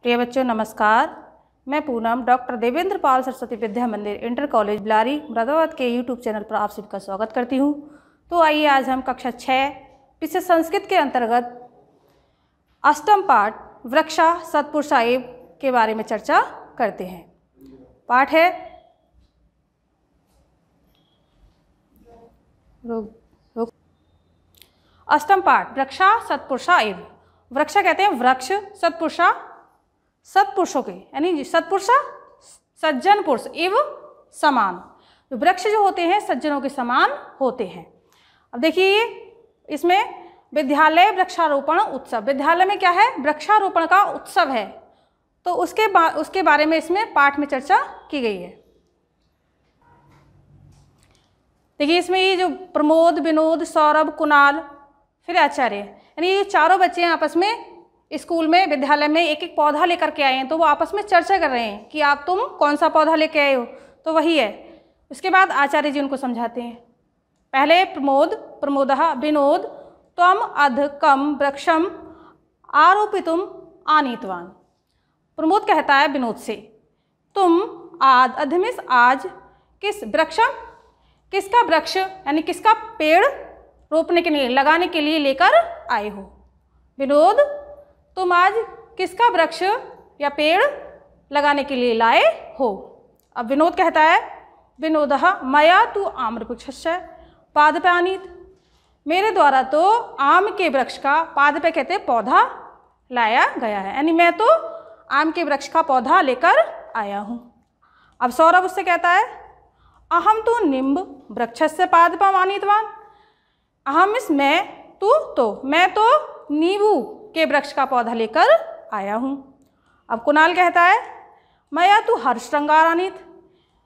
प्रिय बच्चों नमस्कार। मैं पूनम डॉक्टर देवेंद्र पाल सरस्वती विद्या मंदिर इंटर कॉलेज बिलारी मुरादाबाद के यूट्यूब चैनल पर आप सभी का स्वागत करती हूँ। तो आइए आज हम कक्षा 6 विषय संस्कृत के अंतर्गत अष्टम पाठ वृक्षा सत्पुरुषा एव के बारे में चर्चा करते हैं। पाठ है अष्टम पाठ वृक्षा सत्पुरुषा एव। वृक्षा कहते हैं वृक्ष, सत्पुरुषा सत्पुरुषों के यानी सत्पुरुषा सज्जन पुरुष एवं समान। जो वृक्ष जो होते हैं सज्जनों के समान होते हैं। अब देखिए इसमें विद्यालय वृक्षारोपण उत्सव, विद्यालय में क्या है वृक्षारोपण का उत्सव है, तो उसके बारे में इसमें पाठ में चर्चा की गई है। देखिए इसमें ये जो प्रमोद, विनोद, सौरभ, कुणाल फिर आचार्य, यानी ये चारों बच्चे आपस में स्कूल में विद्यालय में एक एक पौधा लेकर के आए हैं, तो वो आपस में चर्चा कर रहे हैं कि आप तुम कौन सा पौधा लेके आए हो, तो वही है। उसके बाद आचार्य जी उनको समझाते हैं। पहले प्रमोदः विनोद त्वम अध कम वृक्षम आरोपितुम आनीतवान। प्रमोद कहता है विनोद से, तुम अधमिस आज किस वृक्षम, किसका वृक्ष यानी किसका पेड़ रोपने के लिए लगाने के लिए लेकर आए हो। विनोद तुम आज किसका वृक्ष या पेड़ लगाने के लिए लाए हो। अब विनोद कहता है विनोदः मया तु आम्रवृक्षस्य पादपानीत, मेरे द्वारा तो आम के वृक्ष का, पाद पे कहते पौधा लाया गया है, यानी मैं तो आम के वृक्ष का पौधा लेकर आया हूँ। अब सौरभ उससे कहता है अहम तो निम्ब वृक्षस्य पादपम आनीतवान। अहम इस मैं तो नींबू के वृक्ष का पौधा लेकर आया हूँ। अब कुणाल कहता है मया तू हर्ष श्रृंगार आनीत,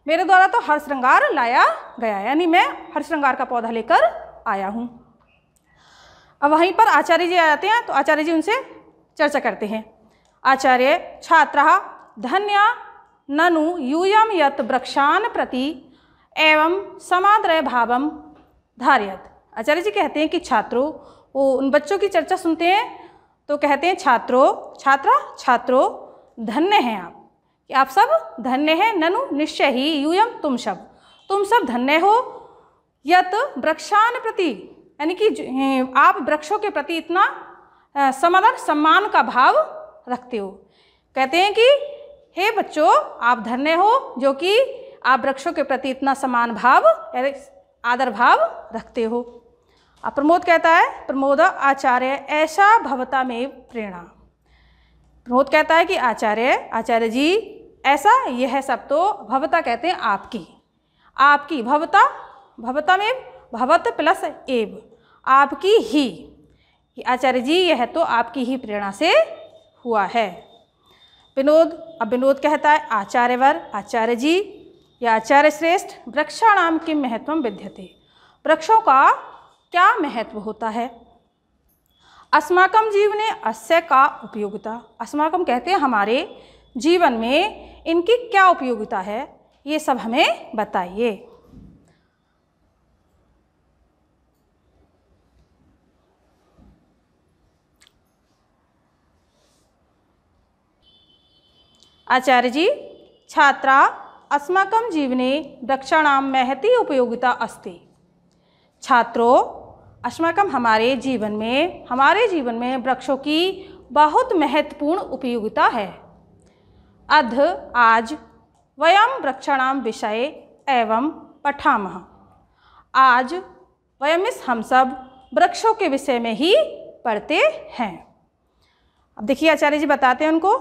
मेरे द्वारा तो हर्ष श्रृंगार लाया गया है, यानी मैं हर्ष श्रृंगार का पौधा लेकर आया हूँ। अब वहीं पर आचार्य जी आ जाते हैं, तो आचार्य जी उनसे चर्चा करते हैं। आचार्य छात्रः धन्या ननु यूयम यत वृक्षान प्रति एवं समाद्रय भावम धारयत। आचार्य जी कहते हैं कि छात्रों, वो उन बच्चों की चर्चा सुनते हैं तो कहते हैं छात्रों धन्य हैं आप, कि आप सब धन्य हैं। ननु निश्चय ही, यूयम तुम सब धन्य हो। यत वृक्षान प्रति, यानी कि आप वृक्षों के प्रति इतना समादर सम्मान का भाव रखते हो। कहते हैं कि हे बच्चों आप धन्य हो जो कि आप वृक्षों के प्रति इतना समान भाव आदर भाव रखते हो। अब प्रमोद कहता है प्रमोद आचार्य ऐसा भवता में प्रेरणा। प्रमोद कहता है कि आचार्य जी ऐसा यह सब तो भवता कहते हैं आपकी भवता में भवत प्लस एव, आपकी ही, आचार्य जी यह तो आपकी ही प्रेरणा से हुआ है। अब विनोद कहता है आचार्य जी या आचार्य श्रेष्ठ वृक्षाणाम किम महत्वम विद्यते, वृक्षों का क्या महत्व होता है। अस्माकं जीवने अस्य का उपयोगिता, अस्माकं कहते हैं हमारे जीवन में इनकी क्या उपयोगिता है, ये सब हमें बताइए। आचार्य जी छात्रा अस्माकं जीवने वृक्षाणां महती उपयोगिता अस्ति। छात्रों अस्माकं हमारे जीवन में वृक्षों की बहुत महत्वपूर्ण उपयोगिता है। अध आज वयं वृक्षाणां विषये एवं पठामः, आज वयं हम सब वृक्षों के विषय में ही पढ़ते हैं। अब देखिए आचार्य जी बताते हैं उनको,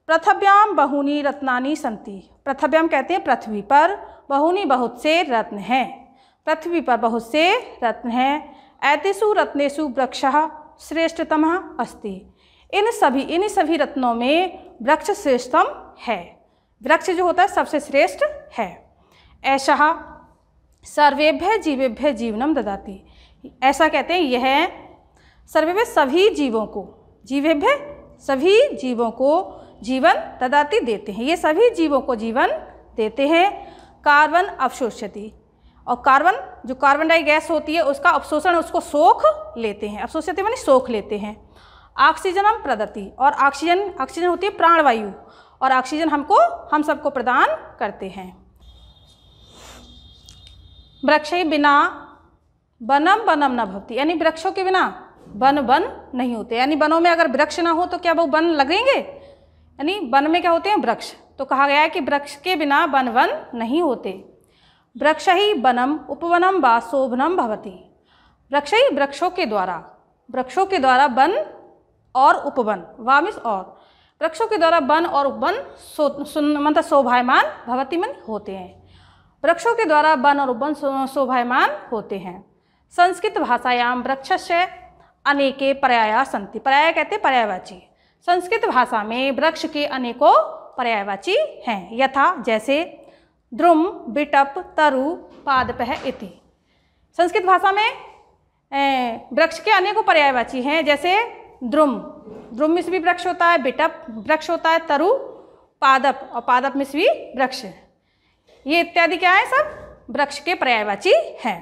पृथिव्यां बहूनि रत्नानि सन्ति। पृथिव्यां कहते हैं पृथ्वी पर, बहूनि बहुत से रत्न हैं, पृथ्वी पर बहुत से रत्न हैं। एतेषु रत्नेषु वृक्षः श्रेष्ठतमः अस्ति, इन सभी रत्नों में वृक्ष श्रेष्ठतम है, वृक्ष जो होता है सबसे श्रेष्ठ है। ऐसा सर्वेभ्य जीवेभ्य जीवनम ददाति, ऐसा कहते हैं यह सर्वेभ्य सभी जीवों को, जीवेभ्य सभी जीवों को जीवन ददाति देते हैं, ये सभी जीवों को जीवन देते हैं। कार्बन अवशोष्यति, और जो कार्बन डाई गैस होती है उसका अवशोषण, उसको सोख लेते हैं, अवशोष्यति माने सोख लेते हैं। ऑक्सीजनम प्रदत्ति, और ऑक्सीजन होती है प्राणवायु, और ऑक्सीजन हम सबको प्रदान करते हैं। वृक्षै बिना वनम वनम न भवति, यानी वृक्षों के बिना वन नहीं होते, यानी वनों में अगर वृक्ष ना हो तो क्या वो वन लगेंगे? यानी वन में क्या होते हैं? वृक्ष। तो कहा गया है कि वृक्ष के बिना वन नहीं होते। वृक्ष ही वनम उपवनम वा शोभनम भवति, वृक्ष ही वृक्षों के द्वारा वन और उपवन, वा मीन्स और, वृक्षों के द्वारा वन और उपवन मतलब शोभायमान भवति में होते हैं। वृक्षों के द्वारा वन और उपवन शोभायमान होते हैं। संस्कृत भाषायाम वृक्षस्य अनेके पर्याया सन्ति, पर्याय कहते हैं पर्यायवाची। संस्कृत भाषा में वृक्ष के अनेकों पर्यायवाची हैं, यथा जैसे द्रुम, बिटप, तरु, पादपः इति। संस्कृत भाषा में वृक्ष के अनेकों पर्यायवाची हैं, जैसे द्रुम में भी वृक्ष होता है, बिटप वृक्ष होता है, तरु पादप, और पादप में भी वृक्ष, ये इत्यादि क्या है? सब वृक्ष के पर्यायवाची हैं।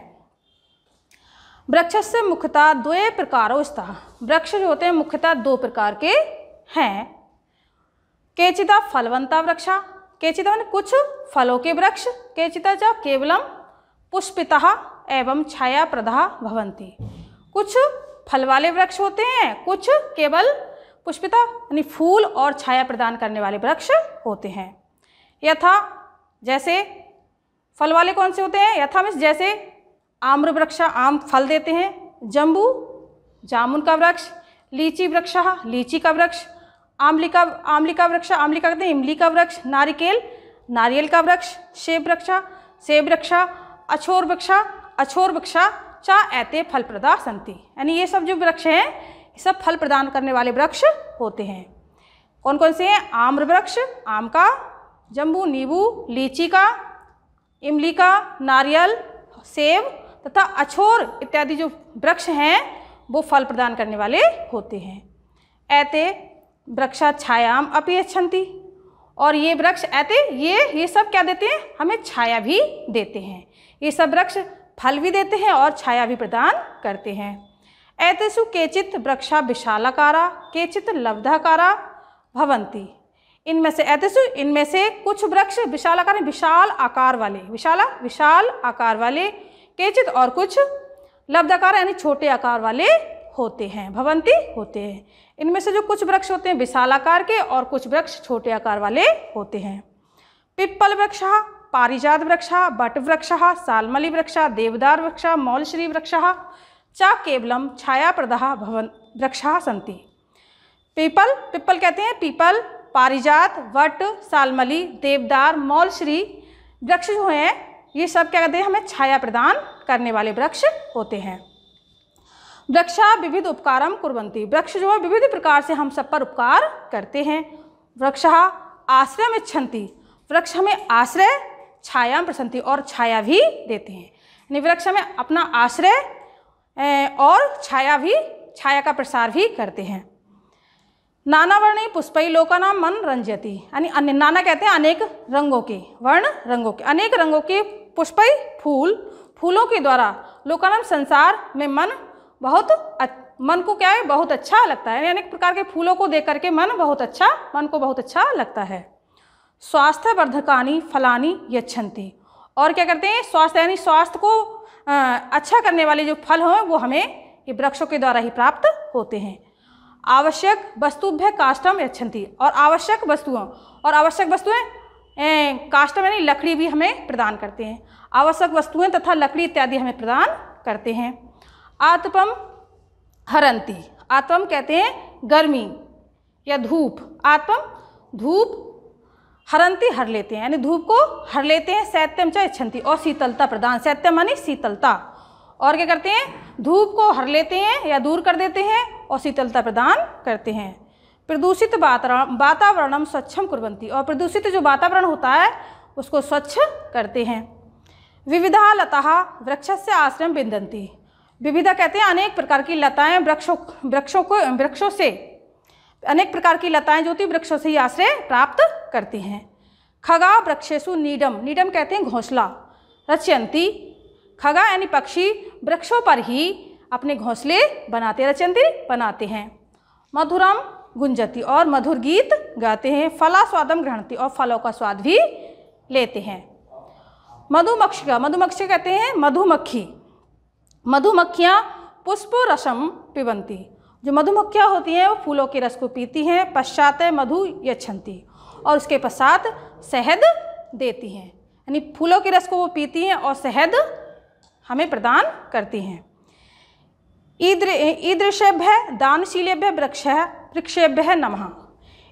वृक्षस्य मुख्यतः द्वे प्रकारों स्तः, वृक्ष जो होते हैं मुख्यतः दो प्रकार के हैं। केचिता फलवंता वृक्षा, केचिता कुछ फलों के वृक्ष, केचिता च केवलम पुष्पितः एवं छायाप्रदः भवन्ति, कुछ फल वाले वृक्ष होते हैं, कुछ केवल पुष्पिता यानी फूल और छाया प्रदान करने वाले वृक्ष होते हैं। यथा जैसे फल वाले कौन से होते हैं? यथा मीन्स जैसे आम्र वृक्ष, आम फल देते हैं, जम्बू जामुन का वृक्ष, लीची वृक्ष लीची का वृक्ष, आमलिका वृक्ष, आमलिका कहते हैं इमली का वृक्ष, नारिकेल नारियल का वृक्ष, सेब वृक्ष, अछोर वृक्ष चा एते फल प्रदा संति, यानी ये सब जो वृक्ष हैं ये सब फल प्रदान करने वाले वृक्ष होते हैं। कौन कौन से हैं? आम्र वृक्ष आम का, जम्बू नींबू लीची का, इमली का, नारियल, सेब तथा अछोर इत्यादि जो वृक्ष हैं वो फल प्रदान करने वाले होते हैं। एते वृक्षा छायाम अपि यच्छन्ति, और ये वृक्ष एते ये सब क्या देते हैं? हमें छाया भी देते हैं। ये सब वृक्ष फल भी देते हैं और छाया भी प्रदान करते हैं। एतेषु केचित् वृक्षा विशालाकारा केचित् लब्धाकारा भवन्ति, इनमें से कुछ वृक्ष विशालाकार विशाल आकार वाले, केचित और कुछ लब्धाकार यानी छोटे आकार वाले होते हैं, भवन्ति होते हैं। इनमें से जो कुछ वृक्ष होते हैं विशाल आकार के और कुछ वृक्ष छोटे आकार वाले होते हैं। पिप्पल वृक्ष, पारिजात वृक्ष, बट वृक्ष, सालमली वृक्ष, देवदार वृक्ष, मौलश्री वृक्ष च केवलम छायाप्रदः भवन वृक्षाः सन्ति। पिप्पल कहते हैं पीपल, पारिजात, वट, सालमली, देवदार, मौलश्री वृक्ष जो हैं ये सब क्या कहते हैं? हमें छाया प्रदान करने वाले वृक्ष होते हैं। वृक्षा विविध उपकारम कुर्वन्ति, वृक्ष जो है विविध प्रकार से हम सब पर उपकार करते हैं। वृक्षः आश्रयम इच्छन्ति, वृक्ष हमें आश्रय, छायाम प्रसन्ति और छाया भी देते हैं, यानी वृक्ष हमें अपना आश्रय और छाया का प्रसार भी करते हैं। नाना वर्णी पुष्पै लोकानां मन रंजयति, यानी अन्य, नाना कहते हैं अनेक रंगों के, वर्ण रंगों के, अनेक रंगों के पुष्पै फूलों के द्वारा लोकानां संसार में मन को क्या है? बहुत अच्छा लगता है, यानी अनेक प्रकार के फूलों को देख करके मन को बहुत अच्छा लगता है। स्वास्थ्य वर्धकानि फलानि यच्छन्ति, और क्या करते हैं? स्वास्थ्य यानी स्वास्थ्य को अच्छा करने वाले जो फल हैं वो हमें ये वृक्षों के द्वारा ही प्राप्त होते हैं। आवश्यक वस्तुभ्य काष्ठम यच्छन्ति, और आवश्यक वस्तुएं काष्ठम यानी लकड़ी भी हमें प्रदान करते हैं, आवश्यक वस्तुएं तथा लकड़ी इत्यादि हमें प्रदान करते हैं। आतपम हरन्ति, आतपम कहते हैं गर्मी या धूप, आतपम धूप, हरन्ति हर लेते हैं यानी धूप को हर लेते हैं। शैत्यम च यच्छन्ति, और शीतलता प्रदान, शैत्यम मानी शीतलता, और क्या करते हैं? धूप को हर लेते हैं या दूर कर देते हैं और शीतलता प्रदान करते हैं। प्रदूषित वातावरणम स्वच्छम कुर्वन्ति, और प्रदूषित जो वातावरण होता है उसको स्वच्छ करते हैं। विविधा लताः वृक्षस्य आश्रयं विन्दन्ति, विविधा कहते हैं अनेक प्रकार की लताएं वृक्षों से अनेक प्रकार की लताएं जो होती वृक्षों से ही आश्रय प्राप्त करती हैं। खगा वृक्षेषु नीडम, नीडम कहते हैं घोंसला, रचयन्ति, खगा यानी पक्षी वृक्षों पर ही अपने घोंसले बनाते, रचयन्ति बनाते हैं। मधुरम गुंजती और मधुर गीत गाते हैं। फलास्वादम गृह्णन्ति और फलों का स्वाद भी लेते हैं। मधुमक्षिका, मधुमक्षिका कहते हैं मधुमक्खी। मधुमक्खियाँ पुष्प रसम पिबन्ति, जो मधुमक्खियाँ होती हैं वो फूलों के रस को पीती हैं। पश्चात मधु यच्छन्ति और उसके पश्चात शहद देती हैं, यानी फूलों के रस को वो पीती हैं और शहद हमें प्रदान करती हैं। ईदृशेभ्य दानशीलेभ्य वृक्षेभ्य नमः।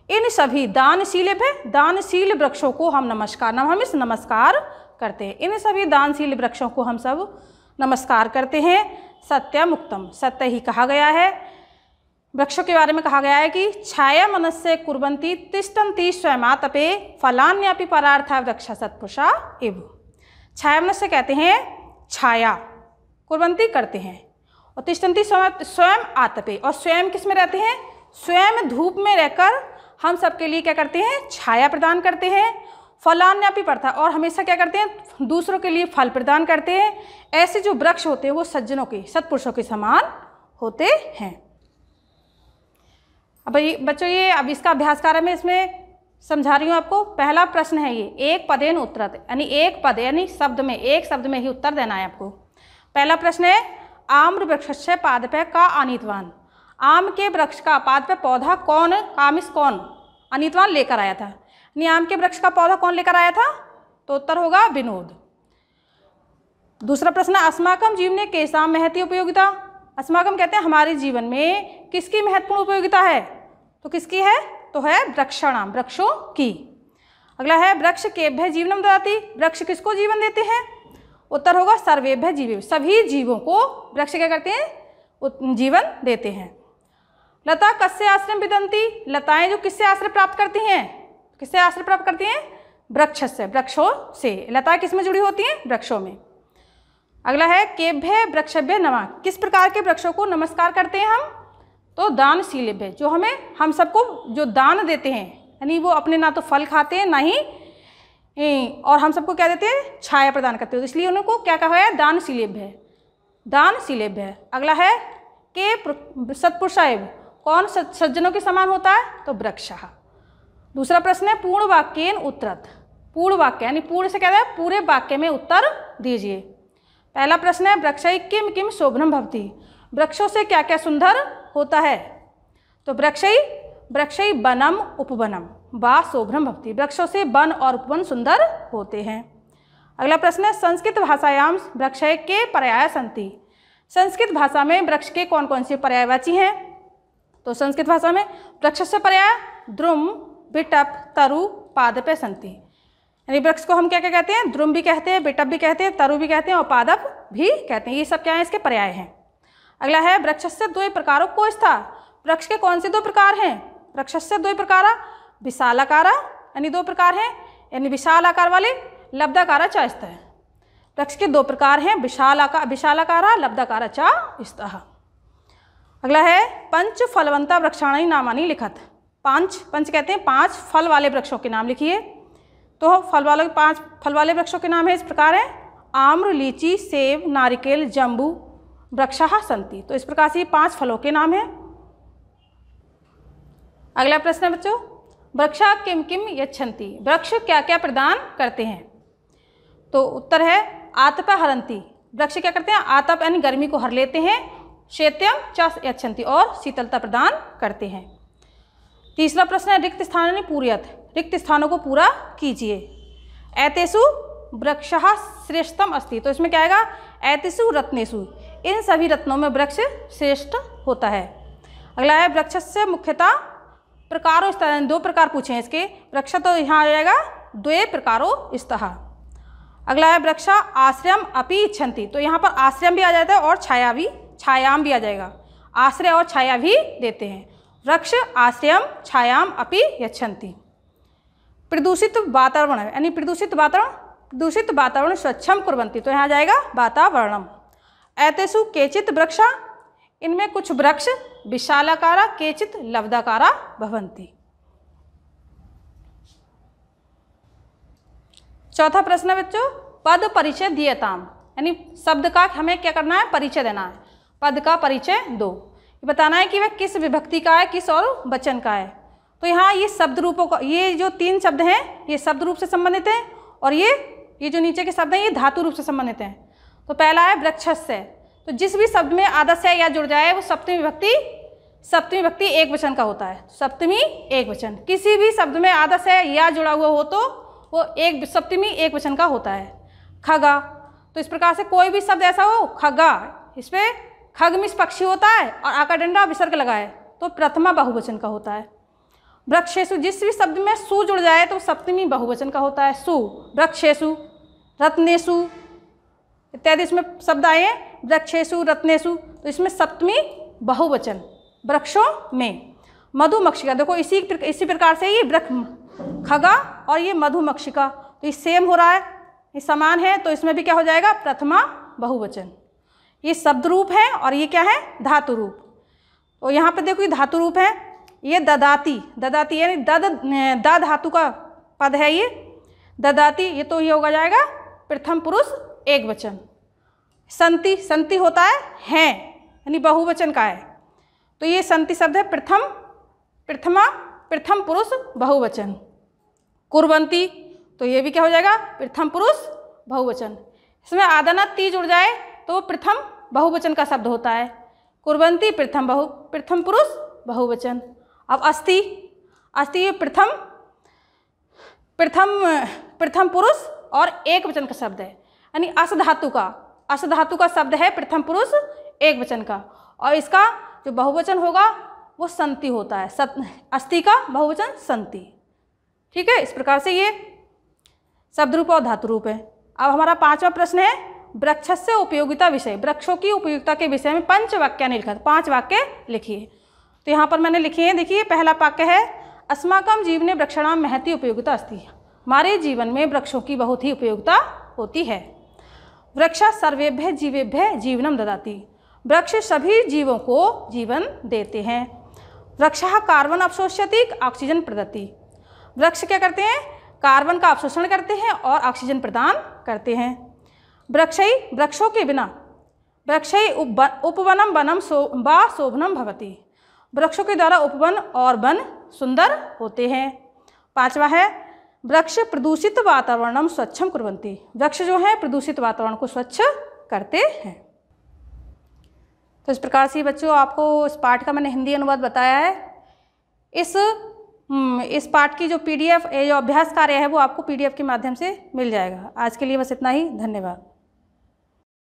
इन सभी दानशील वृक्षों को हम नमस्कार करते हैं। इन सभी दानशील वृक्षों को हम सब नमस्कार करते हैं। सत्यम उक्तम, सत्य ही कहा गया है। वृक्षों के बारे में कहा गया है कि छाया मनस्य कुर्वन्ति तिष्ठन्ति स्वयमातपे फलान्यापि परार्था वृक्ष सत्पुरुषा एव। छाया मनस्य कहते हैं छाया, कुर्वन्ति करते हैं, और तिष्ठन्ति स्वयं आतपे, और स्वयं किस में रहते हैं? स्वयं धूप में रहकर हम सबके लिए क्या करते हैं? छाया प्रदान करते हैं। फलान्यापि परार्था, और हमेशा क्या करते हैं? दूसरों के लिए फल प्रदान करते हैं। ऐसे जो वृक्ष होते हैं वो सज्जनों के, सत्पुरुषों के समान होते हैं। अब बच्चों ये अब इसका अभ्यास कार्य में इसमें समझा रही हूँ आपको। पहला प्रश्न है ये, एक पदेन उत्तरत, यानी एक पद यानी शब्द में, एक शब्द में ही उत्तर देना है आपको। पहला प्रश्न है आम्र वृक्षस्य पादपे का आनीतवान। आम के वृक्ष का पाद पे पौधा कौन, कामिस कौन अनीतवान लेकर आया था? यानी आम के वृक्ष का पौधा कौन लेकर आया था? तो उत्तर होगा विनोद। दूसरा प्रश्न, अस्माकम जीवने केषां महती उपयोगिता। अस्माकम कहते हैं हमारे जीवन में किसकी महत्वपूर्ण उपयोगिता है? तो किसकी है? तो है वृक्षाणाम, वृक्षों की। अगला है वृक्ष केभ्य जीवनम ददाति। वृक्ष किसको जीवन देते हैं? उत्तर होगा सर्वेभ्य जीवे, सभी जीवों को वृक्ष क्या करते हैं? जीवन देते हैं। लता कस्य आश्रय विदन्ति। लताएं जो किससे आश्रय प्राप्त करती हैं? किससे आश्रय प्राप्त करती हैं? वृक्ष से, वृक्षों से। लता किस में जुड़ी होती हैं? वृक्षों में। अगला है केभ्य वृक्षभ्य नमः। किस प्रकार के वृक्षों को नमस्कार करते हैं हम? तो दानशीलेभ्य, जो हम सबको जो दान देते हैं, यानी वो अपने ना तो फल खाते हैं ना ही और हम सबको क्या देते हैं? छाया प्रदान करते हैं, इसलिए उनको क्या कहा है? दानशीलेभ्य, दानशीलेभ्य। अगला है के सत्पुरुषाय। कौन सज्जनों के समान होता है? तो वृक्षः। दूसरा प्रश्न है पूर्ण वाक्येन उत्तरत। पूर्ण वाक्य यानी पूर्ण से कहते हैं पूरे वाक्य में उत्तर दीजिए। पहला प्रश्न है वृक्षै किम किम शोभनम भवति। वृक्षों से क्या क्या सुंदर होता है? तो वृक्षै वनम उपवनम वा शोभनम भवति। वृक्षों से वन और उपवन सुंदर होते हैं। अगला प्रश्न है संस्कृत भाषायाम वृक्षै के पर्याय सन्ति। संस्कृत भाषा में वृक्ष के कौन कौन से पर्यायवाची हैं? तो संस्कृत भाषा में वृक्ष से पर्याय द्रुम, बिटप, तरु, पादप सन्ति। यानी वृक्ष को हम क्या क्या कहते हैं? द्रुम भी कहते हैं, बिटप भी कहते हैं, तरु भी कहते हैं और पादप भी कहते हैं। ये सब क्या है? इसके पर्याय हैं। अगला है वृक्षस्य द्वय प्रकारों को स्था। वृक्ष के कौन से दो प्रकार हैं? वृक्षस्य द्वय प्रकारा विशालाकारा, यानी दो प्रकार हैं, यानी विशाल आकार वाले, लब्धाकारा च स्तः। वृक्ष के दो प्रकार हैं, विशालाकारा, लब्धाकारा च स्तः। अगला है पंच फलवंता वृक्षाणी नामानि लिखत। पंच कहते हैं 5 फल वाले वृक्षों के नाम लिखिए। तो 5 फल वाले वृक्षों के नाम है इस प्रकार है आम्र, लीची, सेब, नारिकेल, जम्बू वृक्षाः सन्ति। तो इस प्रकार से ये 5 फलों के नाम हैं। अगला प्रश्न है बच्चों वृक्षा किम किम यच्छन्ति। वृक्ष क्या क्या प्रदान करते हैं? तो उत्तर है आतप हरन्ति। वृक्ष क्या करते हैं? आतप यानी गर्मी को हर लेते हैं। शैत्यम च यच्छन्ति और शीतलता प्रदान करते हैं। तीसरा प्रश्न है रिक्त स्थानानि पूरयत। रिक्त स्थानों को पूरा कीजिए। एतेषु वृक्षः श्रेष्ठतम अस्ति। तो इसमें क्या आएगा? एतेषु रत्नेषु, इन सभी रत्नों में वृक्ष श्रेष्ठ होता है। अगला है वृक्षस्य मुख्यतः प्रकारों स्तः। 2 प्रकार पूछे हैं इसके। वृक्ष तो यहाँ आ जाएगा द्वे प्रकारों स्तः। अगला है वृक्ष आश्रयम अपि इच्छन्ति। तो यहाँ पर आश्रयम भी आ जाता है और छायाम भी आ जाएगा। आश्रय और छाया भी देते हैं। वृक्ष आश्रयम छायाम अपि यच्छन्ति। प्रदूषित वातावरण यानी प्रदूषित वातावरण स्वच्छम कुर्वन्ति। तो यहाँ जाएगा वातावरणम। एतेषु केचित् वृक्षा, इनमें कुछ वृक्ष विशालाकारा केचित् लब्धाकारा भवन्ति। चौथा प्रश्न है बच्चों पद परिचय दीयताम। यानी शब्द का हमें क्या करना है? परिचय देना है। पद का परिचय दो। बताना है कि वह किस विभक्ति का है, किस और वचन का है। तो यहाँ ये शब्द रूपों का, ये जो 3 शब्द हैं ये शब्द रूप से संबंधित हैं, और ये जो नीचे के शब्द हैं ये धातु रूप से संबंधित हैं। तो पहला है वृक्षस्य। तो जिस भी शब्द में आदस्य या जुड़ जाए वो सप्तमी विभक्ति एक वचन का होता है। सप्तमी एक वचन, किसी भी शब्द में आदस्य या जुड़ा हुआ हो तो वो सप्तमी एक वचन का होता है। खगा, तो इस प्रकार से कोई भी शब्द ऐसा हो, खगा, इस पर खग मिस पक्षी होता है और आकार डंडा विसर्ग लगा है तो प्रथमा बहुवचन का होता है। वृक्षेषु, जिस भी शब्द में सु जुड़ जाए तो सप्तमी बहुवचन का होता है। सु, वृक्षेषु, रत्नेषु इत्यादि इसमें शब्द आए हैं। वृक्षेषु, रत्नेषु, तो इसमें सप्तमी बहुवचन, वृक्षों में। मधुमक्षिका, देखो इसी प्रकार से ये वृक्ष खगा और ये मधुमक्षिका, तो ये सेम हो रहा है, ये समान है, तो इसमें भी क्या हो जाएगा, प्रथमा बहुवचन। ये शब्द रूप है और ये क्या है, धातु रूप। तो यहाँ पे देखो ये धातु रूप है, ये ददाती, ददाती यानी द धातु का पद है ये ददाती, ये तो ये होगा जाएगा प्रथम पुरुष एक वचन। संति, संति होता है यानी बहुवचन का है, तो ये संति शब्द है प्रथम पुरुष बहुवचन। कुर्वन्ति, तो ये भी क्या हो जाएगा, प्रथम पुरुष बहुवचन। इसमें आदनति जुड़ जाए तो प्रथम बहुवचन का शब्द होता है। कुर्वन्ति प्रथम पुरुष बहुवचन। अब अस्ति, अस्ति ये प्रथम पुरुष और एक वचन का शब्द है, यानी अस धातु का शब्द है प्रथम पुरुष एक वचन का, और इसका जो बहुवचन होगा वो संति होता है। अस्ति का बहुवचन संति। ठीक है, इस प्रकार से ये शब्द रूप और धातु रूप है। अब हमारा 5वां प्रश्न है वृक्षस्य उपयोगिता विषय। वृक्षों की उपयोगिता के विषय में पंचवाक्यानि लिखा, 5 वाक्य लिखिए। तो यहाँ पर मैंने लिखे हैं, देखिए पहला वाक्य है अस्माकं जीवने वृक्षाणां महती उपयोगिता अस्ति। हमारे जीवन में वृक्षों की बहुत ही उपयोगिता होती है। वृक्षा सर्वेभ्यः जीवेभ्यः जीवनम ददाति। वृक्ष सभी जीवों को जीवन देते हैं। वृक्षः कार्बन अवशोष्यति ऑक्सीजन प्रदत्ति। वृक्ष क्या करते हैं, कार्बन का अवशोषण करते हैं और ऑक्सीजन प्रदान करते हैं। वृक्षों के बिना उपवनम वनम वा शोभनम भवति। वृक्षों के द्वारा उपवन और वन सुंदर होते हैं। 5वां है वृक्ष प्रदूषित वातावरणम स्वच्छम कुर्वन्ति। वृक्ष जो है प्रदूषित वातावरण को स्वच्छ करते हैं। तो इस प्रकार से बच्चों आपको इस पाठ का मैंने हिंदी अनुवाद बताया है। इस पाठ की जो PDF जो अभ्यास कार्य है वो आपको PDF के माध्यम से मिल जाएगा। आज के लिए बस इतना ही, धन्यवाद।